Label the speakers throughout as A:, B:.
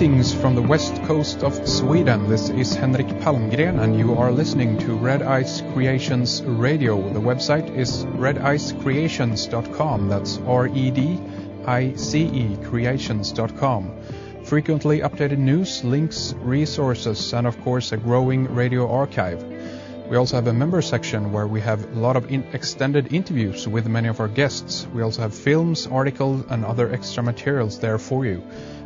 A: Greetings from the west coast of Sweden. This is Henrik Palmgren and you are listening to Red Ice Creations Radio. The website is redicecreations.com. That's REDICE creations.com. Frequently updated news, links, resources, and of course a growing radio archive. We also have a member section where we have a lot of extended interviews with many of our guests. We also have films, articles, and other extra materials there for you.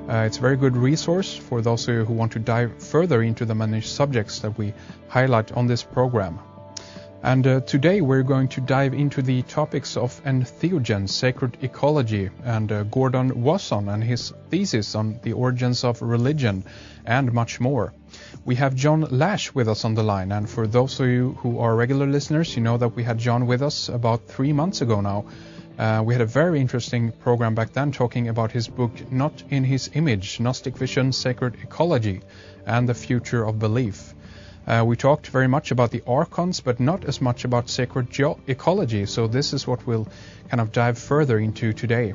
A: It's a very good resource for those of you who want to dive further into the many subjects that we highlight on this program. And today we're going to dive into the topics of entheogen, sacred ecology, and Gordon Wasson and his thesis on the origins of religion, and much more. We have John Lash with us on the line, and for those of you who are regular listeners, you know that we had John with us about 3 months ago now. We had a very interesting program back then talking about his book, Not in His Image, Gnostic Vision, Sacred Ecology, and the Future of Belief. We talked very much about the archons, but not as much about sacred ecology, so this is what we'll kind of dive further into today.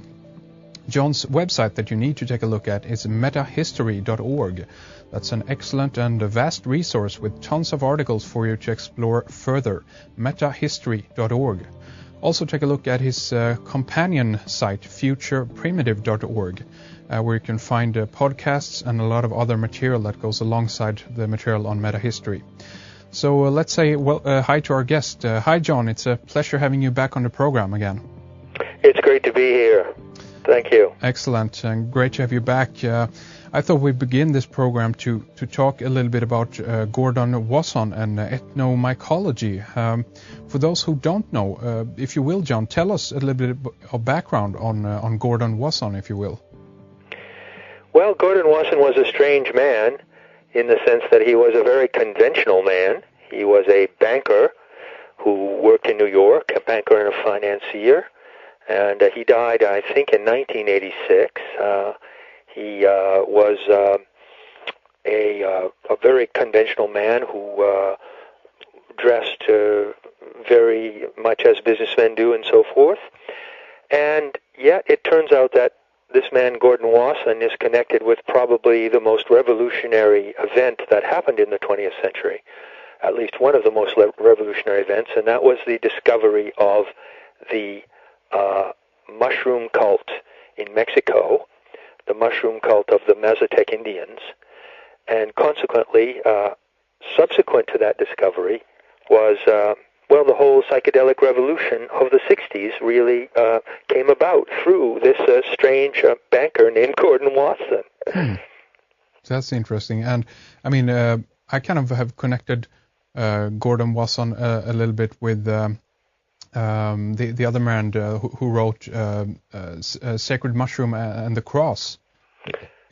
A: John's website that you need to take a look at is metahistory.org. That's an excellent and a vast resource with tons of articles for you to explore further. Metahistory.org. Also take a look at his companion site, futureprimitive.org, where you can find podcasts and a lot of other material that goes alongside the material on metahistory. So let's say hi to our guest. Hi, John. It's a pleasure having you back on the program again.
B: It's great to be here. Thank you.
A: Excellent, and great to have you back. I thought we'd begin this program to talk a little bit about Gordon Wasson and ethnomycology. For those who don't know, if you will, John, tell us a little bit of background on Gordon Wasson, if you will.
B: Well, Gordon Wasson was a strange man in the sense that he was a very conventional man. He was a banker who worked in New York, a banker and a financier, and he died, I think, in 1986. He was a very conventional man who dressed very much as businessmen do and so forth. And yet it turns out that this man, Gordon Wasson, is connected with probably the most revolutionary event that happened in the 20th century, at least one of the most revolutionary events, and that was the discovery of the mushroom cult in Mexico, the mushroom cult of the Mazatec Indians, and consequently, subsequent to that discovery was, the whole psychedelic revolution of the 60s really came about through this strange banker named Gordon Wasson.
A: That's interesting. And, I mean, I kind of have connected Gordon Wasson a little bit with the other man who wrote Sacred Mushroom and the Cross.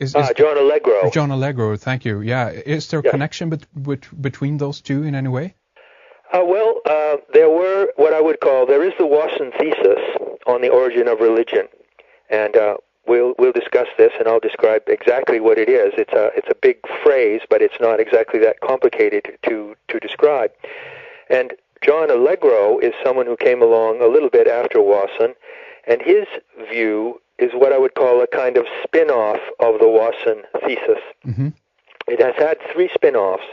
B: John Allegro.
A: John Allegro, thank you. Yeah, is there a connection between those two in any way?
B: There is the Wasson thesis on the origin of religion, and we'll discuss this, and I'll describe exactly what it is. It's a big phrase, but it's not exactly that complicated to describe. And John Allegro is someone who came along a little bit after Wasson, and his view is what I would call a kind of spin-off of the Wasson thesis. Mm-hmm. It has had 3 spin-offs.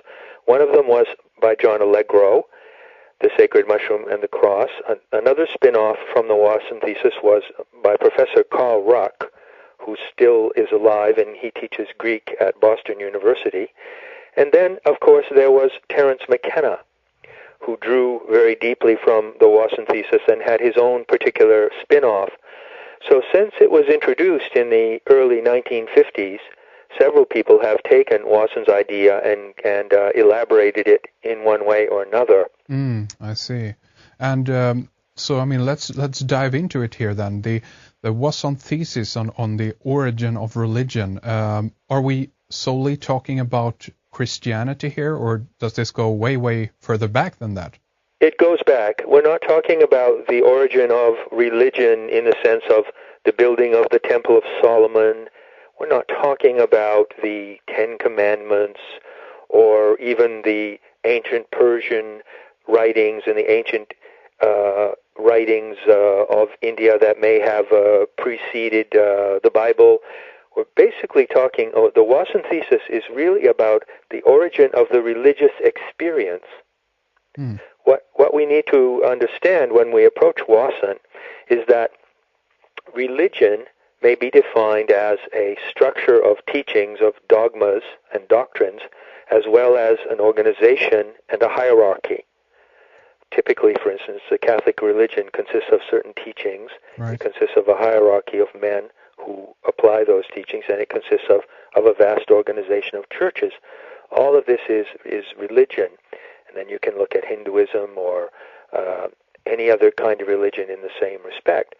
B: One of them was by John Allegro, The Sacred Mushroom and the Cross. Another spin-off from the Wasson thesis was by Professor Carl Ruck, who still is alive, and he teaches Greek at Boston University. And then, of course, there was Terence McKenna, who drew very deeply from the Wasson thesis and had his own particular spin-off. So since it was introduced in the early 1950s, several people have taken Wasson's idea and elaborated it in one way or another.
A: I see. And so, I mean, let's dive into it here then. The Wasson thesis on the origin of religion. Are we solely talking about Christianity here, or does this go way, way further back than that?
B: It goes back. We're not talking about the origin of religion in the sense of the building of the Temple of Solomon. We're not talking about the Ten Commandments or even the ancient Persian writings and the ancient writings of India that may have preceded the Bible. we're basically talking, the Wasson thesis is really about the origin of the religious experience.
A: Mm.
B: What we need to understand when we approach Wasson is that religion may be defined as a structure of teachings, of dogmas and doctrines, as well as an organization and a hierarchy. Typically, for instance, the Catholic religion consists of certain teachings.
A: Right.
B: It consists of a hierarchy of men who apply those teachings, and it consists of a vast organization of churches. All of this is religion. And then you can look at Hinduism or any other kind of religion in the same respect.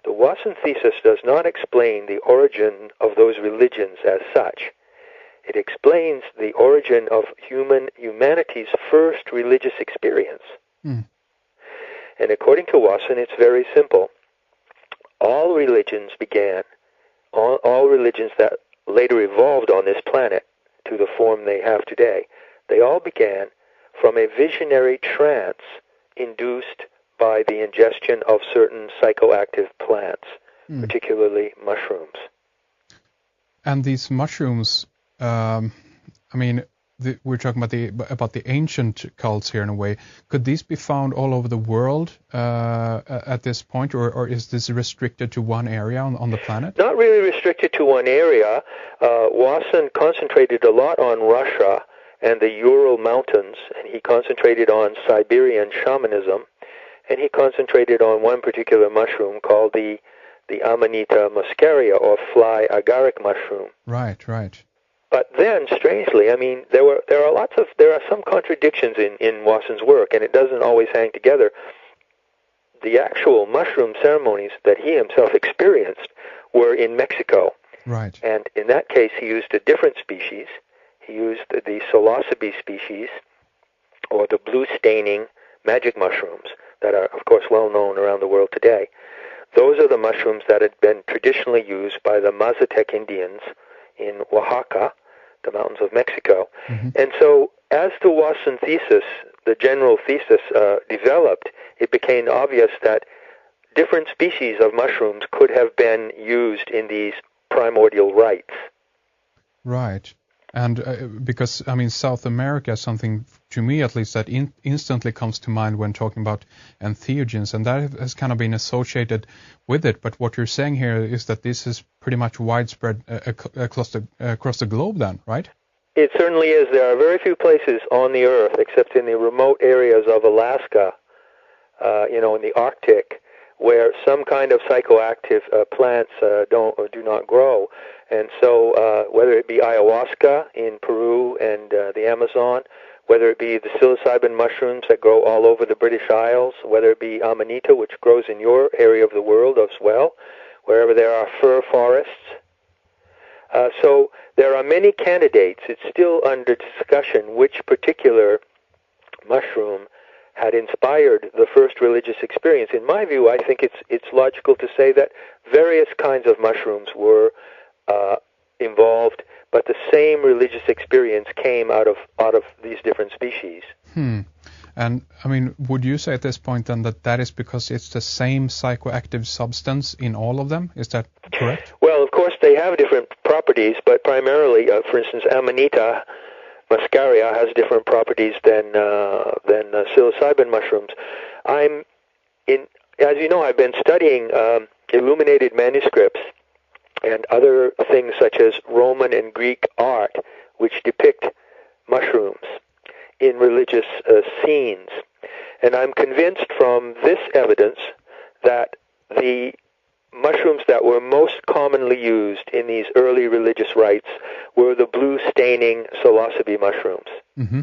B: The Wasson thesis does not explain the origin of those religions as such. It explains the origin of humanity's first religious experience.
A: Mm.
B: And according to Wasson, it's very simple. All religions began, all religions that later evolved on this planet to the form they have today, they all began from a visionary trance induced by the ingestion of certain psychoactive plants, particularly mushrooms.
A: And these mushrooms, we're talking about the ancient cults here in a way. Could these be found all over the world at this point, or is this restricted to one area on the planet?
B: Not really restricted to one area. Wasson concentrated a lot on Russia and the Ural Mountains, and he concentrated on Siberian shamanism, and he concentrated on one particular mushroom called the Amanita muscaria, or fly agaric mushroom.
A: Right.
B: But then, strangely, there are some contradictions in Wasson's work, and it doesn't always hang together. The actual mushroom ceremonies that he himself experienced were in Mexico.
A: Right.
B: And in that case, he used a different species. He used the psilocybe species, or the blue-staining magic mushrooms that are, of course, well known around the world today. Those are the mushrooms that had been traditionally used by the Mazatec Indians in Oaxaca, the mountains of Mexico. Mm-hmm. And so, as the Wasson thesis, the general thesis, developed, it became obvious that different species of mushrooms could have been used in these primordial rites.
A: Right. And because, South America is something, to me at least, that instantly comes to mind when talking about entheogens, and that has kind of been associated with it. But what you're saying here is that this is pretty much widespread across the globe then, right?
B: It certainly is. There are very few places on the Earth, except in the remote areas of Alaska, in the Arctic, where some kind of psychoactive plants do not grow. And so whether it be ayahuasca in Peru and the Amazon, whether it be the psilocybin mushrooms that grow all over the British Isles, whether it be amanita, which grows in your area of the world as well, wherever there are fir forests. So there are many candidates. It's still under discussion which particular mushroom had inspired the first religious experience. In my view, I think it's logical to say that various kinds of mushrooms were involved, but the same religious experience came out of these different species.
A: And would you say at this point then that is because it's the same psychoactive substance in all of them? Is that correct?
B: Well, of course they have different properties, but primarily, for instance, Amanita muscaria has different properties than psilocybin mushrooms. As you know, I've been studying illuminated manuscripts and other things such as Roman and Greek art, which depict mushrooms in religious scenes. And I'm convinced from this evidence that the mushrooms that were most commonly used in these early religious rites were the blue-staining psilocybe mushrooms. Mm-hmm.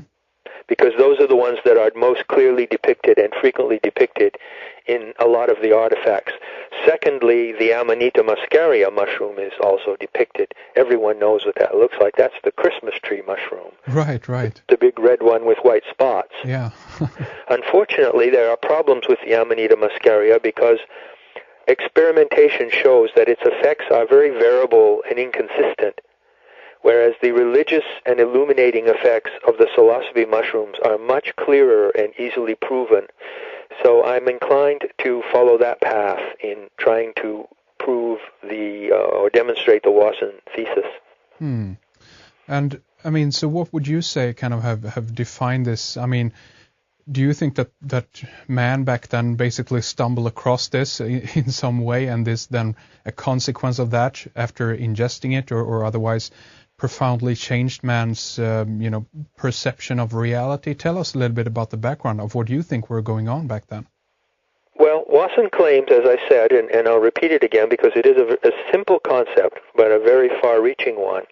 B: Because those are the ones that are most clearly depicted and frequently depicted in a lot of the artifacts. Secondly, the Amanita muscaria mushroom is also depicted. Everyone knows what that looks like. That's the Christmas tree mushroom.
A: Right.
B: The big red one with white spots.
A: Yeah.
B: Unfortunately, there are problems with the Amanita muscaria because experimentation shows that its effects are very variable and inconsistent, whereas the religious and illuminating effects of the psilocybe mushrooms are much clearer and easily proven. So I'm inclined to follow that path in trying to prove or demonstrate the Wasson thesis.
A: And I mean, so what would you say kind of have defined this? I mean, do you think that man back then basically stumbled across this in some way, and this then a consequence of that after ingesting it, or otherwise profoundly changed man's perception of reality? Tell us a little bit about the background of what you think were going on back then.
B: Well, Wasson claims, as I said, and I'll repeat it again because it is a simple concept, but a very far-reaching one.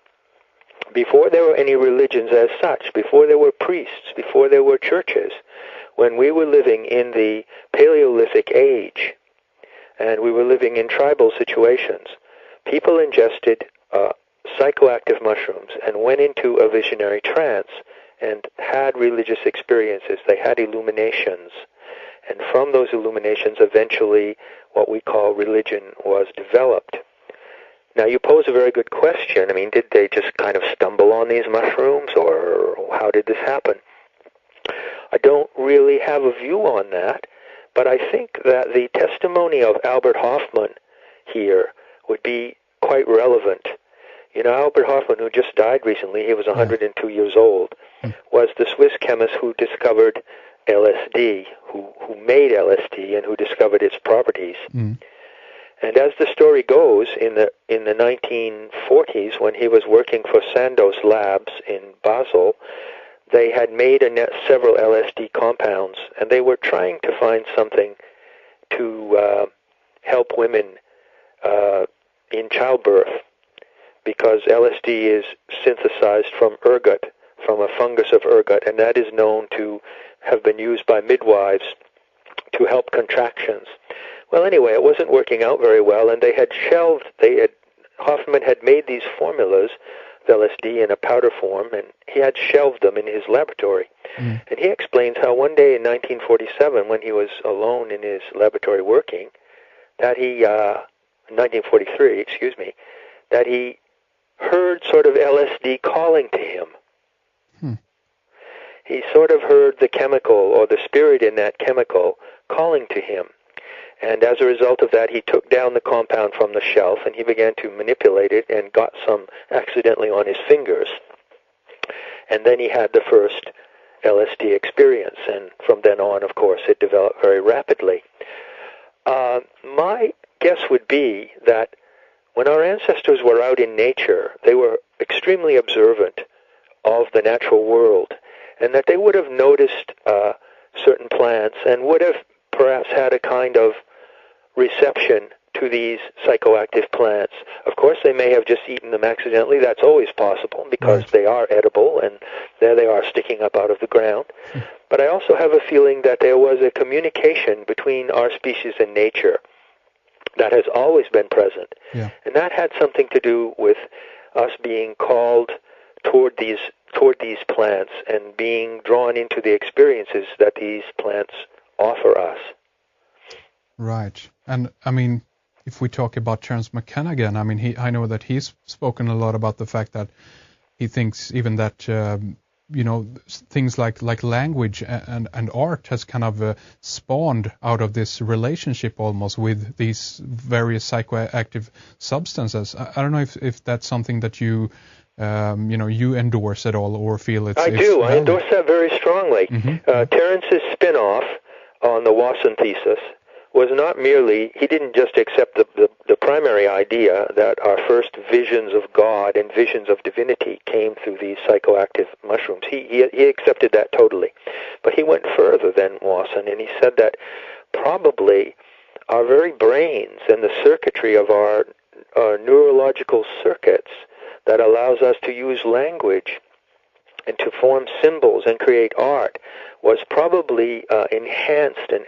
B: Before there were any religions as such, before there were priests, before there were churches, when we were living in the Paleolithic age, and we were living in tribal situations, people ingested psychoactive mushrooms and went into a visionary trance and had religious experiences. They had illuminations. And from those illuminations, eventually, what we call religion was developed. Now, you pose a very good question. I mean, did they just kind of stumble on these mushrooms, or how did this happen? I don't really have a view on that, but I think that the testimony of Albert Hofmann here would be quite relevant. You know, Albert Hofmann, who just died recently, he was 102 years old, was the Swiss chemist who discovered LSD, who made LSD and who discovered its properties. And as the story goes, in the 1940s, when he was working for Sandoz Labs in Basel, they had made several LSD compounds, and they were trying to find something to help women in childbirth, because LSD is synthesized from ergot, from a fungus of ergot, and that is known to have been used by midwives to help contractions. Well, anyway, it wasn't working out very well, and Hoffman had made these formulas of LSD in a powder form, and he had shelved them in his laboratory. And he explains how one day in 1947, when he was alone in his laboratory working, that he, 1943, that he heard sort of LSD calling to him. He sort of heard the chemical, or the spirit in that chemical, calling to him. And as a result of that, he took down the compound from the shelf, and he began to manipulate it and got some accidentally on his fingers. And then he had the first LSD experience, and from then on, of course, it developed very rapidly. My guess would be that when our ancestors were out in nature, they were extremely observant of the natural world, and that they would have noticed certain plants and would have perhaps had a kind of reception to these psychoactive plants. Of course, they may have just eaten them accidentally. That's always possible, because they are edible, and there they are sticking up out of the ground. But I also have a feeling that there was a communication between our species and nature that has always been present. And that had something to do with us being called toward these plants and being drawn into the experiences that these plants offer us.
A: Right. And I mean, if we talk about Terence McKenna again, I mean, I know that he's spoken a lot about the fact that he thinks even that things like language and art has kind of spawned out of this relationship almost with these various psychoactive substances. I don't know if that's something that you endorse at all, or feel it's... I
B: do. I endorse that very strongly. Terence's spin-off on the Wasson thesis was not merely, he didn't just accept the primary idea that our first visions of God and visions of divinity came through these psychoactive mushrooms. He accepted that totally. But he went further than Wasson, and he said that probably our very brains and the circuitry of our neurological circuits that allows us to use language and to form symbols and create art was probably enhanced and